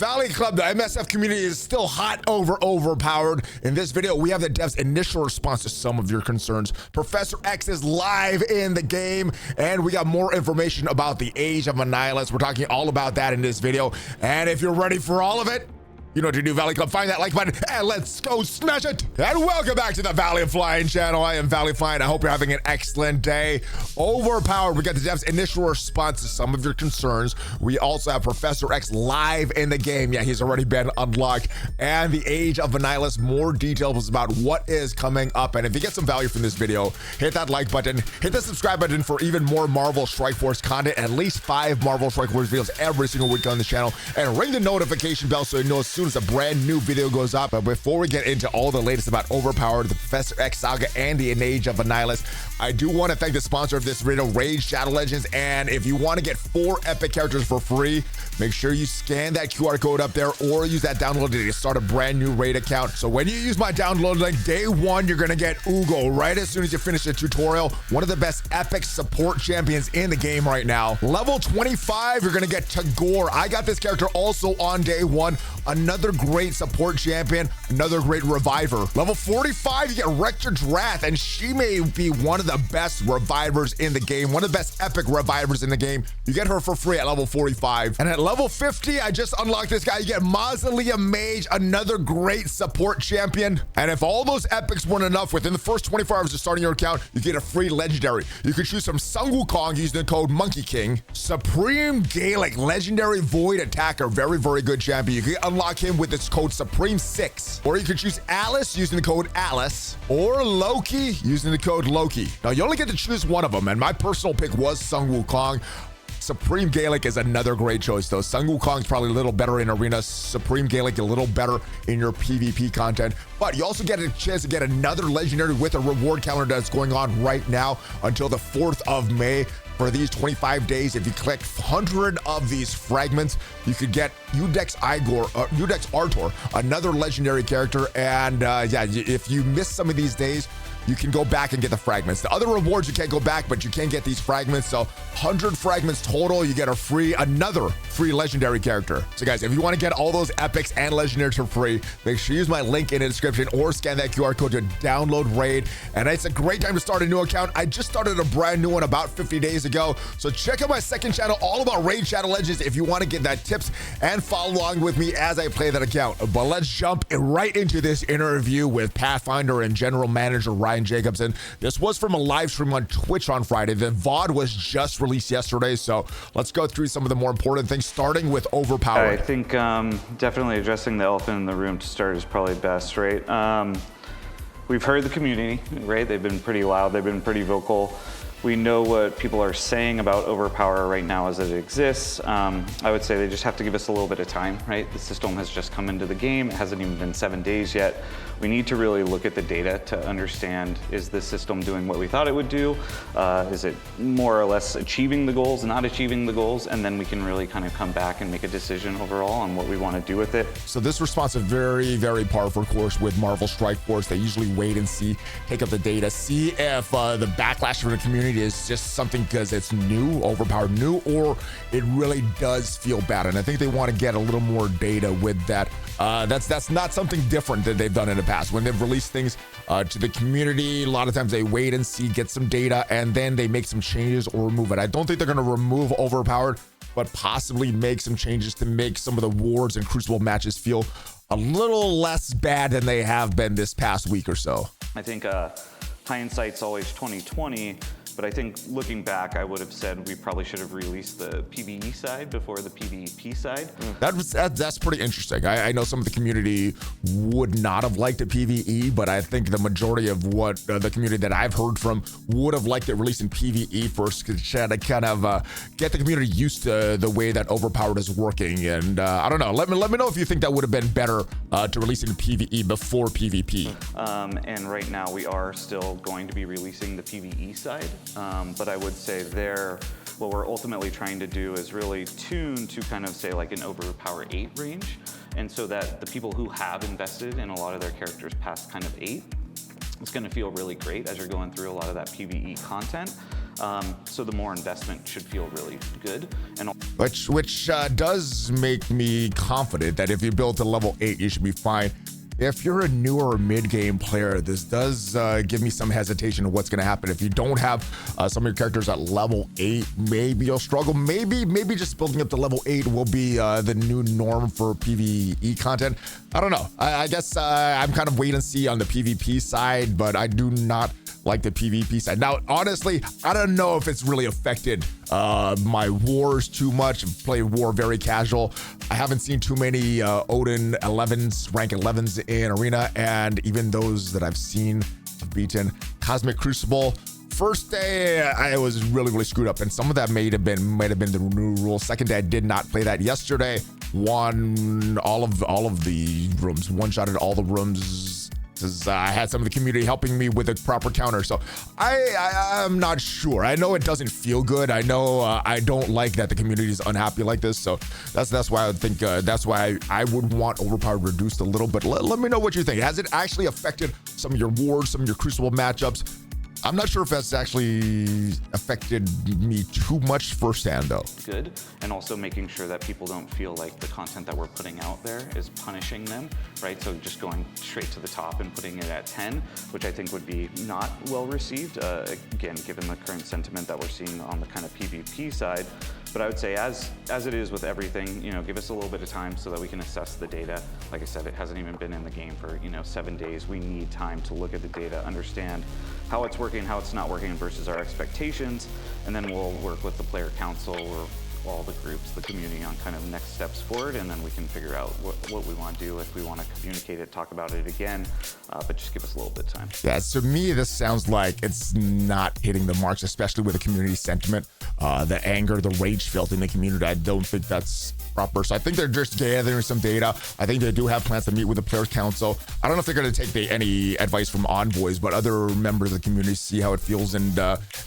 Valley Club, the MSF community is still hot over Overpowered. In this video, we have the devs' initial response to some of your concerns. Professor X is live in the game, and we got more information about the Age of Annihilus. We're talking all about that in this video. And if you're ready for all of it, you know what to do, Valley Club. Find that like button and let's go smash it. And welcome back to the ValleyFlyin channel. I am ValleyFlyin. I hope you're having an excellent day. Overpowered. We got the devs' initial response to some of your concerns. We also have Professor X live in the game. Yeah, he's already been unlocked. And the Age of Annihilus. More details about what is coming up. And if you get some value from this video, hit that like button. Hit the subscribe button for even more Marvel Strike Force content. At least 5 Marvel Strike Force videos every single week on the channel. And ring the notification bell so you know as soon as a brand new video goes up. But before we get into all the latest about Overpowered, the Professor X saga, and the Age of Annihilus, I do want to thank the sponsor of this video, Raid Shadow Legends. And if you want to get 4 epic characters for free, make sure you scan that QR code up there or use that download link to start a brand new raid account. So when you use my download link, day 1, you're gonna get Uugo right as soon as you finish the tutorial. One of the best epic support champions in the game right now. Level 25, you're gonna get Tagoar. I got this character also on day 1. Another great support champion, another great reviver. Level 45, you get Rector Drath, and she may be one of the best revivers in the game, one of the best epic revivers in the game. You get her for free at level 45. And at level 50, I just unlocked this guy. You get Mausoleum Mage, another great support champion. And if all those epics weren't enough, within the first 24 hours of starting your account, you get a free legendary. You can choose from Wukong using the code Monkey King, Supreme Gaelic, legendary Void Attacker, very, very good champion. You can unlock him with this code Supreme6. Or you can choose Alice using the code Alice, or Loki using the code Loki. Now, you only get to choose one of them, and my personal pick was Wukong. Supreme Gaelic is another great choice, though. Wukong's probably a little better in arena. Supreme Gaelic a little better in your PvP content. But you also get a chance to get another legendary with a reward calendar that's going on right now until the 4th of May. For these 25 days, if you collect 100 of these fragments, you could get Udex Artor, another legendary character. And yeah, if you miss some of these days, you can go back and get the fragments. The other rewards, you can't go back, but you can get these fragments. So 100 fragments total, you get another free legendary character. So guys, if you want to get all those epics and legendaries for free, make sure you use my link in the description or scan that QR code to download Raid. And it's a great time to start a new account. I just started a brand new one about 50 days ago. So check out my second channel, all about Raid Shadow Legends, if you want to get that tips and follow along with me as I play that account. But let's jump right into this interview with Pathfinder and General Manager Ryan Jacobson. This was from a live stream on Twitch on Friday. The VOD was just released yesterday, so let's go through some of the more important things, starting with Overpower. I think definitely addressing the elephant in the room to start is probably best, right? We've heard the community, right? They've been pretty loud, they've been pretty vocal. We know what people are saying about Overpower right now as it exists. I would say they just have to give us a little bit of time, right? The system has just come into the game. It hasn't even been 7 days yet. We need to really look at the data to understand, is the system doing what we thought it would do? Is it more or less achieving the goals, not achieving the goals? And then we can really kind of come back and make a decision overall on what we want to do with it. So this response is very, very par for course with Marvel Strike Force. They usually wait and see, take up the data, see if the backlash from the community is just something because it's new, Overpowered new, or it really does feel bad. And I think they want to get a little more data with that. That's not something different that they've done in the past. When they've released things to the community, a lot of times they wait and see, get some data, and then they make some changes or remove it. I don't think they're going to remove Overpowered, but possibly make some changes to make some of the Wards and Crucible matches feel a little less bad than they have been this past week or so. I think hindsight's always 2020. But I think looking back, I would have said we probably should have released the PvE side before the PvP side. That's pretty interesting. I know some of the community would not have liked a PvE, but I think the majority of what the community that I've heard from would have liked it released in PvE first, to kind of get the community used to the way that Overpowered is working. And I don't know. Let me know if you think that would have been better to release in PvE before PvP. And right now we are still going to be releasing the PvE side. But I would say what we're ultimately trying to do is really tune to kind of say like an Overpower 8 range. And so that the people who have invested in a lot of their characters past kind of 8, it's going to feel really great as you're going through a lot of that PvE content. So the more investment should feel really good. And which does make me confident that if you build to level 8, you should be fine. If you're a newer mid-game player, this does give me some hesitation of what's going to happen. If you don't have some of your characters at level 8, maybe you'll struggle. Maybe just building up to level 8 will be the new norm for PvE content. I don't know. I guess I'm kind of wait and see on the PvP side, but I do not like the PvP side. Now, honestly, I don't know if it's really affected my wars too much. I've played war very casual. I haven't seen too many Odin 11s, rank 11s in Arena, and even those that I've seen have beaten. Cosmic Crucible, first day I was really screwed up, and some of that might have been the new rule. Second day I did not play that. Yesterday, won all of the rooms, one-shotted all the rooms. I had some of the community helping me with a proper counter, so I'm not sure. I know it doesn't feel good. I know I don't like that the community is unhappy like this, so that's why I would think that's why I would want Overpower reduced a little bit. Let me know what you think. Has it actually affected some of your wars, some of your Crucible matchups? I'm not sure if that's actually affected me too much firsthand, though. Good, and also making sure that people don't feel like the content that we're putting out there is punishing them, right? So just going straight to the top and putting it at 10, which I think would be not well received, again, given the current sentiment that we're seeing on the kind of PvP side. But I would say as it is with everything, give us a little bit of time so that we can assess the data. Like I said, it hasn't even been in the game for 7 days. We need time to look at the data, understand how it's working, how it's not working versus our expectations, and then we'll work with the player council or all the groups, the community on kind of next steps forward, and then we can figure out what we want to do, if we want to communicate it, talk about it again, but just give us a little bit of time. Yeah, to me, this sounds like it's not hitting the marks, especially with the community sentiment, the anger, the rage felt in the community. I don't think that's proper. So I think they're just gathering some data. I think they do have plans to meet with the Players Council. I don't know if they're going to take any advice from envoys, but other members of the community, see how it feels and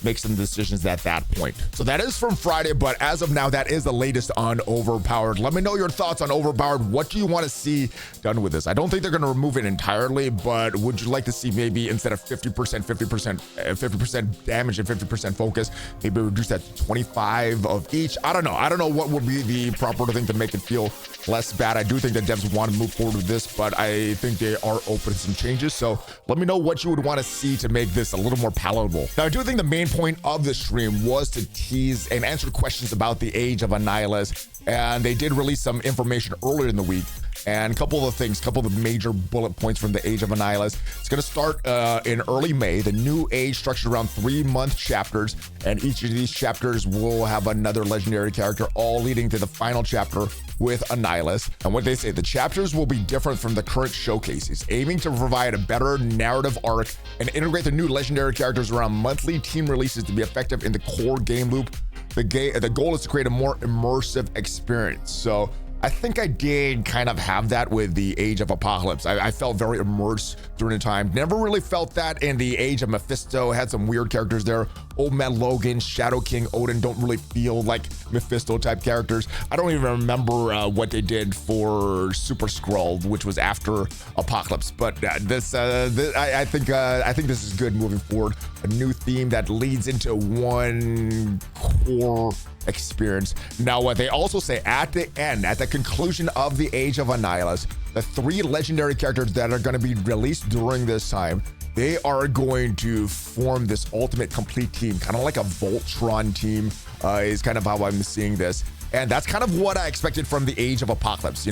make some decisions at that point. So that is from Friday, but as of now, that is the latest on Overpowered. Let me know your thoughts on Overpowered. What do you want to see done with this? I don't think they're going to remove it entirely, but would you like to see maybe instead of 50% damage and 50% focus, maybe reduce that to 25 of each? I don't know. I don't know what would be the proper thing to make it feel less bad. I do think that devs want to move forward with this, but I think they are open to some changes. So let me know what you would want to see to make this a little more palatable. Now, I do think the main point of the stream was to tease and answer questions about the Age of Annihilus, and they did release some information earlier in the week. And a couple of the major bullet points from the Age of Annihilus. It's going to start in early May. The new age structured around 3-month chapters, and each of these chapters will have another legendary character, all leading to the final chapter with Annihilus. And what they say, the chapters will be different from the current showcases, aiming to provide a better narrative arc and integrate the new legendary characters around monthly team releases to be effective in the core game loop. The goal is to create a more immersive experience. So I think I did kind of have that with the Age of Apocalypse. I felt very immersed during the time. Never really felt that in the Age of Mephisto. Had some weird characters there. Old Man Logan, Shadow King, Odin don't really feel like Mephisto type characters. I don't even remember what they did for Super Skrull, which was after Apocalypse. But I think this is good moving forward. A new theme that leads into one core experience. Now, what they also say at the end, at the conclusion of the Age of Annihilus, the 3 legendary characters that are going to be released during this time, they are going to form this ultimate complete team, kind of like a Voltron team, is kind of how I'm seeing this. And that's kind of what I expected from the Age of Apocalypse,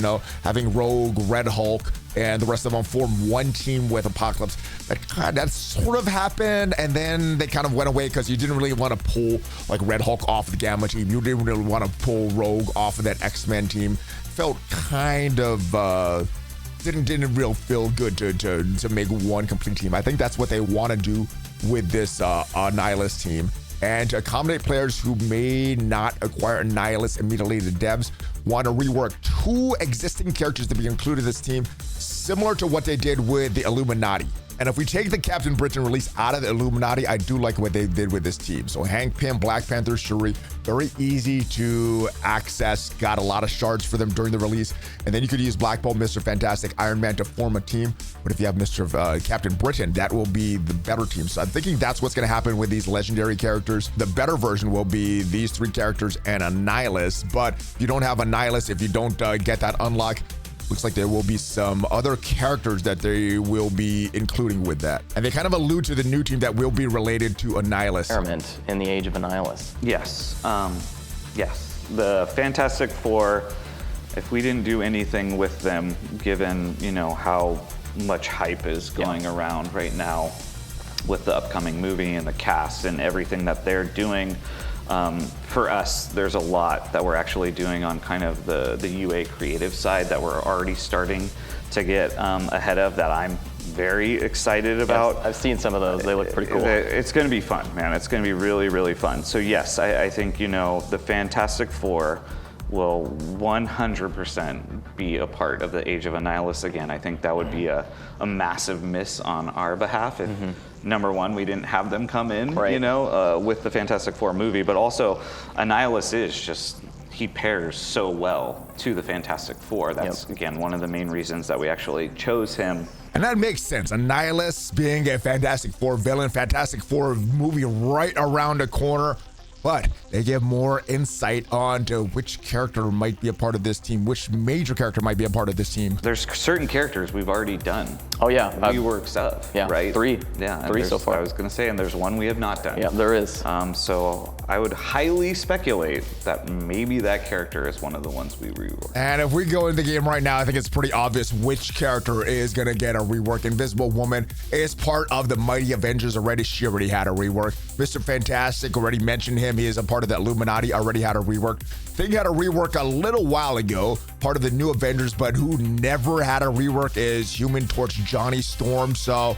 having Rogue, Red Hulk, and the rest of them form one team with Apocalypse. That sort of happened, and then they kind of went away because you didn't really want to pull like Red Hulk off the Gamma team. You didn't really want to pull Rogue off of that X-Men team. Felt kind of didn't real feel good to make one complete team. I think that's what they want to do with this Annihilus team. And to accommodate players who may not acquire Annihilus immediately, the devs want to rework 2 existing characters to be included in this team, similar to what they did with the Illuminati. And if we take the Captain Britain release out of the Illuminati, I do like what they did with this team. So Hank Pym, Black Panther, Shuri, very easy to access. Got a lot of shards for them during the release. And then you could use Black Bolt, Mr. Fantastic, Iron Man to form a team. But if you have Captain Britain, that will be the better team. So I'm thinking that's what's going to happen with these legendary characters. The better version will be these 3 characters and a Nihilist. But if you don't have a Nihilist, if you don't get that unlock, looks like there will be some other characters that they will be including with that. And they kind of allude to the new team that will be related to a Nihilist. Experiment in the Age of a Nihilist. Yes. Yes. The Fantastic Four, if we didn't do anything with them, given, you know, how much hype is going around right now with the upcoming movie and the cast and everything that they're doing, for us, there's a lot that we're actually doing on kind of the UA creative side that we're already starting to get ahead of, that I'm very excited about. Yes, I've seen some of those. They look pretty cool. It's going to be fun, man. It's going to be really, really fun. So yes, I think, you know, the Fantastic Four will 100% be a part of the Age of a Nihilist again. I think that would be a massive miss on our behalf if, number one, we didn't have them come in, you know, with the Fantastic Four movie, but also a Nihilist is just, he pairs so well to the Fantastic Four. That's, again, one of the main reasons that we actually chose him. And that makes sense. A Nihilist being a Fantastic Four villain, Fantastic Four movie right around the corner. But they give more insight on to which character might be a part of this team, which major character might be a part of this team. There's certain characters we've already done. Oh yeah. Reworks of, right? 3. Yeah, 3 so far. I was gonna say, and there's one we have not done. Yeah, there is. So I would highly speculate that maybe that character is one of the ones we rework. And if we go into the game right now, I think it's pretty obvious which character is gonna get a rework. Invisible Woman is part of the Mighty Avengers already. She already had a rework. Mr. Fantastic, already mentioned him. He is a part of the Illuminati, already had a rework. Thing had a rework a little while ago, part of the new Avengers, but who never had a rework is Human Torch Johnny Storm. So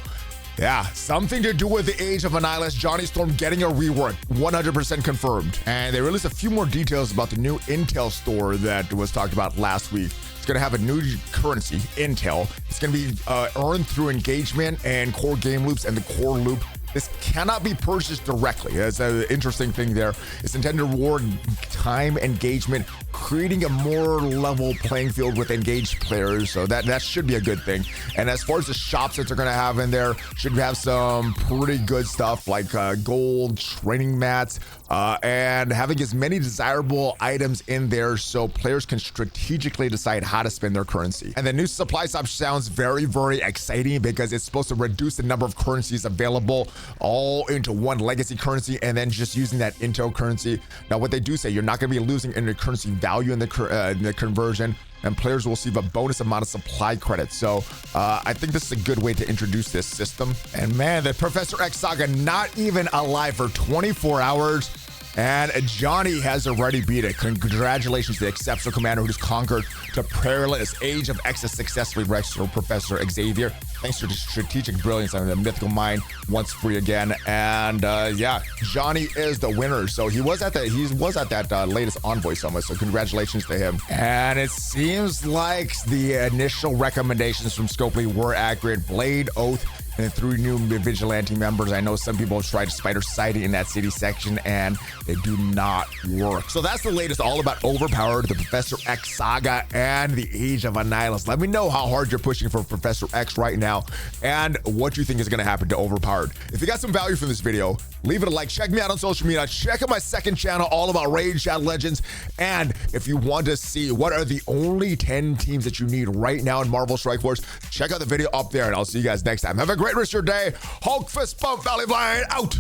yeah, something to do with the Age of a Nihilist. Johnny Storm getting a rework, 100% confirmed. And they released a few more details about the new Intel store that was talked about last week. It's going to have a new currency, Intel. It's going to be earned through engagement and core game loops and the core loop. This cannot be purchased directly. That's an interesting thing there. It's intended to reward time engagement, creating a more level playing field with engaged players. So that should be a good thing. And as far as the shops that they're going to have in there, should have some pretty good stuff like gold training mats and having as many desirable items in there so players can strategically decide how to spend their currency. And the new supply shop sounds very, very exciting because it's supposed to reduce the number of currencies available all into one legacy currency and then just using that Intel currency. Now, what they do say, you're not going to be losing any currency value in the conversion, and players will receive a bonus amount of supply credits. So I think this is a good way to introduce this system. And man, the Professor X saga not even alive for 24 hours. And Johnny has already beat it. Congratulations to the exceptional commander who just conquered the perilous Age of X successfully. Rector Professor Xavier. Thanks to the strategic brilliance and the mythical mind once free again. And yeah, Johnny is the winner. So he was at that latest Envoy Summit. So congratulations to him. And it seems like the initial recommendations from Scopely were accurate. Blade, Oath, and 3 new vigilante members. I know some people have tried Spider Society in that city section and they do not work. So that's the latest all about Overpowered, the Professor X saga, and the Age of a Nihilist. Let me know how hard you're pushing for Professor X right now and what you think is going to happen to Overpowered. If you got some value from this video, leave it a like. Check me out on social media. Check out my second channel, all about Raid Shadow Legends. And if you want to see what are the only 10 teams that you need right now in Marvel Strike Force, check out the video up there, and I'll see you guys next time. Have a great rest of your day. Hulk fist bump, ValleyFlyin out.